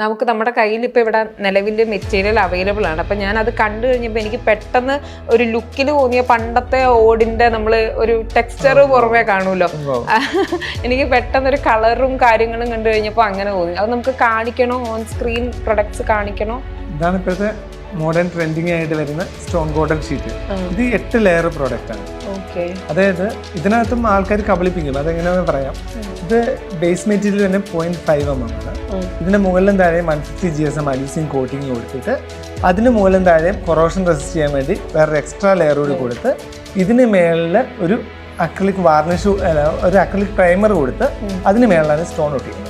നമുക്ക് നമ്മുടെ കയ്യിൽ ഇപ്പോൾ ഇവിടെ നിലവിൽ മെറ്റീരിയൽ അവൈലബിൾ ആണ്. അപ്പം ഞാനത് കണ്ടു കഴിഞ്ഞപ്പോൾ എനിക്ക് പെട്ടെന്ന് ഒരു ലുക്കിൽ തോന്നിയ പണ്ടത്തെ ഓടിൻ്റെ നമ്മൾ ഒരു ടെക്സ്ചർ പുറമേ കാണുമല്ലോ, എനിക്ക് പെട്ടെന്ന് ഒരു കളറും കാര്യങ്ങളും കണ്ടു കഴിഞ്ഞപ്പോൾ അങ്ങനെ തോന്നി. അത് നമുക്ക് കാണിക്കണോ, ഓൺ സ്ക്രീൻ പ്രൊഡക്ട്സ് കാണിക്കണോ? ഇതാണ് ഇപ്പോഴത്തെ മോഡേൺ ട്രെൻഡിങ് ആയിട്ട് വരുന്ന സ്റ്റോൺ കോട്ടഡ് ഷീറ്റ്. ഇത് 8 ലെയർ പ്രോഡക്റ്റ് ആണ്. അതായത് ഇതിനകത്തും ആൾക്കാർ കബളിപ്പിക്കും, അതെങ്ങനെയാണെന്ന് പറയാം. ഇത് ബേസ് മെറ്റീരിയൽ തന്നെ 0.5 mm ആണ്. ഇതിന്റെ മുകളിലും താഴെയും 150 GSM അലൂസിങ് കോട്ടിങ് കൊടുത്തിട്ട് അതിന് മുകളിലും താഴെയും കൊറോഷൻ റെസിസ്റ്റ് ചെയ്യാൻ വേണ്ടി വേറൊരു എക്സ്ട്രാ ലെയർ കൂടി കൊടുത്ത് ഇതിന് മേളിൽ ഒരു അക്രിലിക് വാർണിഷ്, ഒരു അക്രിലിക് പ്രൈമർ കൊടുത്ത് അതിന് മേളിലാണ് സ്റ്റോൺ ഒട്ടിക്കുന്നത്.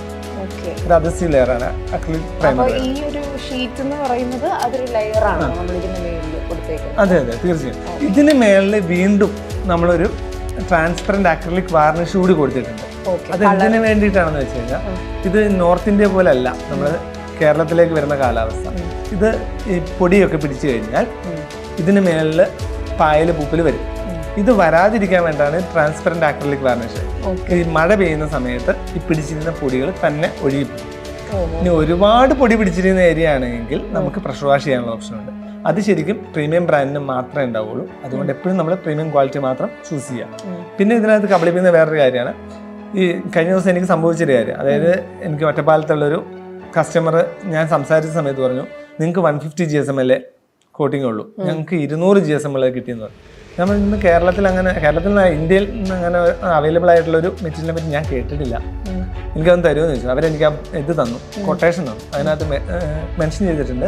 ഒരു അദസീവ് ലെയർ ആണ് അക്രിലിക് പ്രൈമർ. ഈ ഒരു ഷീറ്റ് എന്ന് പറയുന്നത് അതൊരു ലെയർ ആണ് നമ്മൾ ഇതിന് മേളിൽ കൊടുത്തേക്കുന്നത്. അതെ അതെ, തീർച്ചയായും. ഇതിന് മേളിൽ വീണ്ടും നമ്മളൊരു ട്രാൻസ്പെറന്റ് അക്രിലിക് വാർണിഷ് കൂടി കൊടുത്തിട്ടുണ്ട്. അത് എന്തിനു വേണ്ടിയിട്ടാണെന്ന് വെച്ച് കഴിഞ്ഞാൽ, ഇത് നോർത്ത് ഇന്ത്യ പോലെ അല്ല നമ്മൾ കേരളത്തിലേക്ക് വരുന്ന കാലാവസ്ഥ. ഇത് ഈ പൊടിയൊക്കെ പിടിച്ചു കഴിഞ്ഞാൽ ഇതിന് മേളിൽ പായല് പൂപ്പല് വരും. ഇത് വരാതിരിക്കാൻ വേണ്ടിയാണ് ട്രാൻസ്പെറന്റ് അക്രിലിക് വാർണിഷ്. ഈ മഴ പെയ്യുന്ന സമയത്ത് ഈ പിടിച്ചിരുന്ന പൊടികൾ തന്നെ ഒഴുകിപ്പോകും. ഇനി ഒരുപാട് പൊടി പിടിച്ചിരുന്ന ഏരിയ ആണെങ്കിൽ നമുക്ക് പ്രഷർ വാഷ് ചെയ്യാനുള്ള ഓപ്ഷൻ ഉണ്ട്. അത് ശരിക്കും പ്രീമിയം ബ്രാൻഡിന് മാത്രമേ ഉണ്ടാവുള്ളൂ. അതുകൊണ്ട് എപ്പോഴും നമ്മൾ പ്രീമിയം ക്വാളിറ്റി മാത്രം ചൂസ് ചെയ്യാം. പിന്നെ ഇതിനകത്ത് കബളിപ്പിക്കുന്ന വേറൊരു കാര്യമാണ്, ഈ കഴിഞ്ഞ ദിവസം എനിക്ക് സംഭവിച്ചൊരു കാര്യം. അതായത് എനിക്ക് ഒറ്റപ്പാലത്തുള്ളൊരു കസ്റ്റമർ ഞാൻ സംസാരിച്ച സമയത്ത് പറഞ്ഞു, നിങ്ങൾക്ക് 150 GSM കോട്ടിംഗ് ഉള്ളൂ, ഞങ്ങൾക്ക് 200 GSM കിട്ടിയെന്ന് പറഞ്ഞു. നമ്മൾ ഇന്ന് കേരളത്തിൽ ഇന്ത്യയിൽ നിന്ന് അങ്ങനെ അവൈലബിൾ ആയിട്ടുള്ളൊരു മെറ്റീരിയലിനെ പറ്റി ഞാൻ കേട്ടിട്ടില്ല. എനിക്കതൊന്ന് തരുമെന്ന് ചോദിച്ചു. അവരെനിക്ക് ഇത് തന്നു, കൊട്ടേഷൻ തന്നു. അതിനകത്ത് മെൻഷൻ ചെയ്തിട്ടുണ്ട്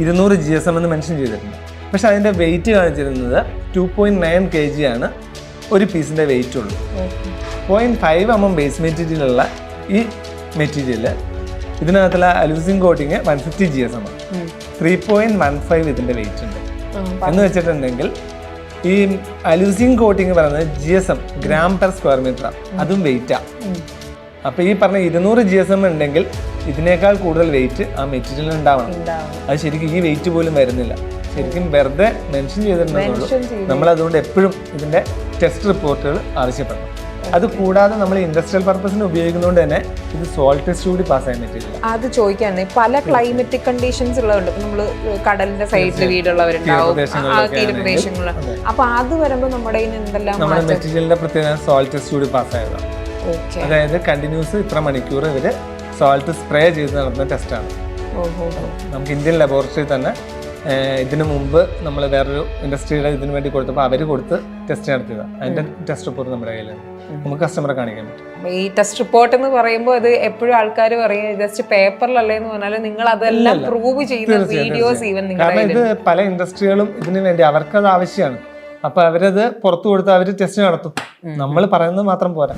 200 GSM എന്ന് മെൻഷൻ ചെയ്തിട്ടുണ്ട്. പക്ഷെ അതിൻ്റെ വെയിറ്റ് കാണിച്ചിരുന്നത് 2.9 kg ആണ് ഒരു പീസിൻ്റെ വെയിറ്റ് ഉള്ളൂ. 0.5 mm ബേസ് മെറ്റീരിയലുള്ള ഈ മെറ്റീരിയൽ ഇതിനകത്തുള്ള അലൂസിങ് കോട്ടിങ് 150 GSM ആണ്. 3.15 ഇതിൻ്റെ വെയിറ്റ് ഉണ്ട്. എന്ന് വെച്ചിട്ടുണ്ടെങ്കിൽ ഈ അലൂസിങ് കോട്ടിങ് പറയുന്നത് GSM gram per square metre, അതും വെയിറ്റാ. അപ്പൊ ഈ പറഞ്ഞ 200 GSM ഉണ്ടെങ്കിൽ ഇതിനേക്കാൾ കൂടുതൽ വെയിറ്റ് ആ മെറ്റീരിയൽ ഉണ്ടാവണം. അത് ശരിക്കും ഈ വെയിറ്റ് പോലും വരുന്നില്ല, ശരിക്കും വെറുതെ മെൻഷൻ ചെയ്തിട്ടുണ്ടെന്നുള്ളൂ. നമ്മൾ അതുകൊണ്ട് എപ്പോഴും ഇതിന്റെ ടെസ്റ്റ് റിപ്പോർട്ടുകൾ ആവശ്യപ്പെടണം. അത് കൂടാതെ നമ്മൾ ഇൻഡസ്ട്രിയൽ പർപ്പസിന് ഉപയോഗിക്കുന്നതുകൊണ്ട് തന്നെ ഇത് സോൾട്ട് ടെസ്റ്റ് കൂടി പാസ്സായ മെറ്റീരിയൽ. അത് ചോദിക്കാണ്, പല ക്ലൈമറ്റിക് കണ്ടീഷൻസ് ഉള്ളതുണ്ട്. നമ്മള് കടലിന്റെ സൈഡിൽ വീടുള്ളവരുണ്ടാവും, തീരപ്രദേശങ്ങളിൽ. അപ്പൊ അത് വരുമ്പോൾ നമ്മുടെ നമ്മുടെ മെറ്റീരിയലിന്റെ പ്രത്യേകത സോൾട്ട് ടെസ്റ്റ് കൂടി പാസ്സായതാണ്. അതായത് കണ്ടിന്യൂസ് ഇത്ര മണിക്കൂർ ഇവര് സോൾട്ട് സ്പ്രേ ചെയ്ത് നടത്തുന്ന ടെസ്റ്റാണ്. നമുക്ക് ഇന്ത്യൻ ലബോറട്ടറി തന്നെ ഇതിനു മുമ്പ് നമ്മൾ വേറൊരു ഇൻഡസ്ട്രിയുടെ ഇതിനു വേണ്ടി കൊടുത്തപ്പോൾ അവർ കൊടുത്ത് ടെസ്റ്റ് നടത്തിയതാണ്. അതിന്റെ ടെസ്റ്റ് റിപ്പോർട്ട് നമ്മുടെ കയ്യിലാണ്, നമുക്ക് കസ്റ്റമറെ കാണിക്കാൻ പറ്റും. ഈ ടെസ്റ്റ് റിപ്പോർട്ട് എന്ന് പറയുമ്പോൾ അത് എപ്പോഴും ആൾക്കാർ പറയും ജസ്റ്റ് പേപ്പറിലല്ലേ എന്ന് പറഞ്ഞാൽ നിങ്ങൾ അതെല്ലാം പ്രൂവ് ചെയ്യുന്ന വീഡിയോസ് ഈവൻ. കാരണം ഇത് പല ഇൻഡസ്ട്രികളും ഇതിനു വേണ്ടി അവർക്കത് ആവശ്യമാണ്. അപ്പൊ അവരത് പുറത്തു കൊടുത്ത് അവർ ടെസ്റ്റ് നടത്തും. നമ്മൾ പറയുന്നത് മാത്രം പോരാ.